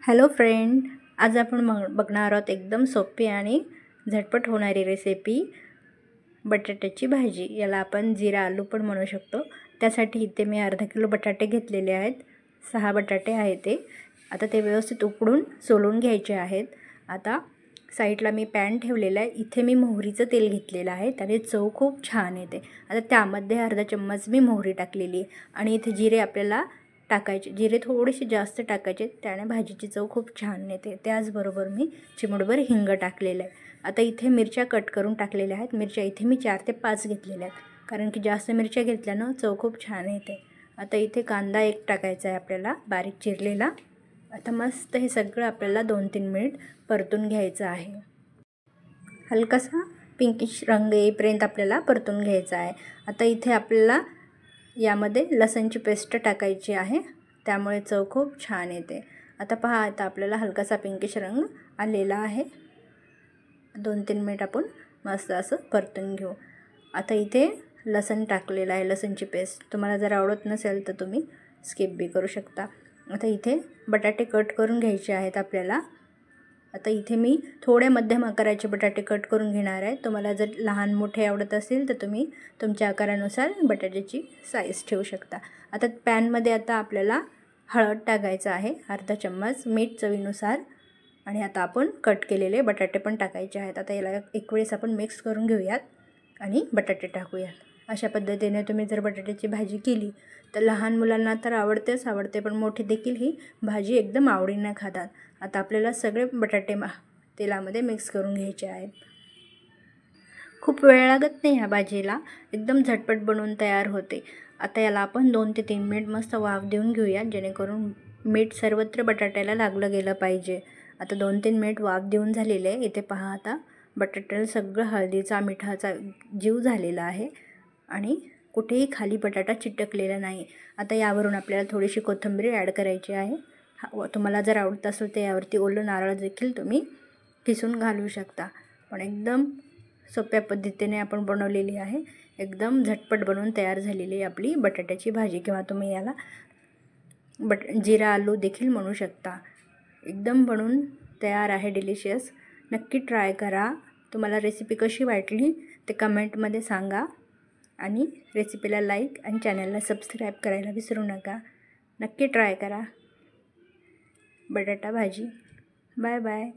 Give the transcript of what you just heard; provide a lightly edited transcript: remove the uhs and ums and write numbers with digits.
Hello friend, आज आपण बघणार आहोत एकदम सोपी आणि झटपट होणारी रेसिपी बटाट्याची भाजी। याला आपण जिरा आलू पण म्हणू शकतो। त्यासाठी इथे मी अर्धा किलो बटाटे घेतलेले आहेत। 6 बटाटे आहेत ते। आता ते व्यवस्थित उकडून सोलून घ्यायचे आहेत। आता साईडला मी पॅन ठेवलेला आहे। इथे मी मोहरीचं तेल घेतलेलं आहे, त्याने चव खूप छान येते। आता त्यामध्ये अर्धा चम्मच मी मोहरी टाकलेली आणि इथे जिरे आपल्याला टाकायचे। जिरे थोडेसे जास्त टाकायचे, त्याने भाजीची चव खूप छान येते। त्याचबरोबर मी चिमूटभर हिंग टाकलेलं आहे। आता इथे मिरच्या कट करून टाकलेल्या आहेत। मिरच्या इथे मी 4 ते 5 घेतलेल्या आहेत, कारण की जास्त मिरच्या घेतल्यानं चव खूप छान येते। आता इथे कांदा एक टाकायचा आहे आपल्याला, बारीक चिरलेला। आता मस्त हे सगळं आपल्याला 2-3 मिनिट परतून घ्यायचं आहे। हलकासा पिंकिश रंग येईपर्यंत आपल्याला परतून घ्यायचा आहे। आता इथे आपल्याला यामध्ये लसणची पेस्ट टाकायची आहे, त्यामुळे चव खूप छान येते। आता पहा, आता आपल्याला हलकासा पिंकिश रंग आलेला आहे। 2-3 मिनिट आपण मस्त असं परतून घेऊ। आता इथे लसण टाकलेलं आहे, लसणची पेस्ट। तुम्हाला जर आवडत नसेल तर तुम्ही स्किप बी करू शकता। आता इथे बटाटे कट करून घ्यायचे आहेत आपल्याला। आता इथे मी थोडे मध्यम आकाराचे बटाटे कट करून घेणार आहे। तुम्हाला जर लहान मोठे आवडत असेल तर तुम्ही तुमच्या आकारानुसार बटाट्याची साईज ठेवू शकता। आता पॅनमध्ये आता आपल्याला हळद टाकायचं आहे, अर्धा चम्मच, मीठ चवीनुसार, आणि आता आपण कट केलेले बटाटे पण टाकायचे आहेत। आता याला एक वेळेस आपण मिक्स करून घेऊयात आणि बटाटे टाकूयात। अशा पद्धतीने तुम्ही जर बटाट्याची भाजी केली तर लहान मुलांना तर आवडते, पण मोठे देखील ही भाजी एकदम आवडीने खातात। आता आपल्याला सगळे बटाटे तेलामध्ये मिक्स करून घ्यायचे आहेत। खूप वेळ लागत नाही ह्या भाजीला, एकदम झटपट बनवून तयार होते। आता याला आपण 2 ते 3 मिनिट मस्त वाफ देऊन घेऊया, जेणेकरून मीठ सर्वत्र बटाट्याला लागलं गेलं पाहिजे। आता 2-3 मिनिट वाफ देऊन झालेले आहे। इथे पहा, आता बटाट्याला सगळं हळदीचा मिठाचा जीव झालेला आहे आणि कुठेही खाली बटाटा चिटकलेला नाही। आता यावरून आपल्याला थोडीशी कोथिंबीर ॲड करायची आहे। तुम्हाला जर आवडत असेल तर यावरती ओलं नारळ देखील तुम्ही किसून घालू शकता। पण एकदम सोप्या पद्धतीने आपण बनवलेली आहे। एकदम झटपट बनवून तयार झालेली आपली बटाट्याची भाजी, किंवा तुम्ही याला जिरा आलू देखील म्हणू शकता। एकदम बनवून तयार आहे, डिलिशियस। नक्की ट्राय करा। तुम्हाला रेसिपी कशी वाटली ते कमेंटमध्ये सांगा, आणि रेसिपीला लाईक आणि चॅनलला सबस्क्राईब करायला विसरू नका। नक्की ट्राय करा बटाटा भाजी। Bye bye.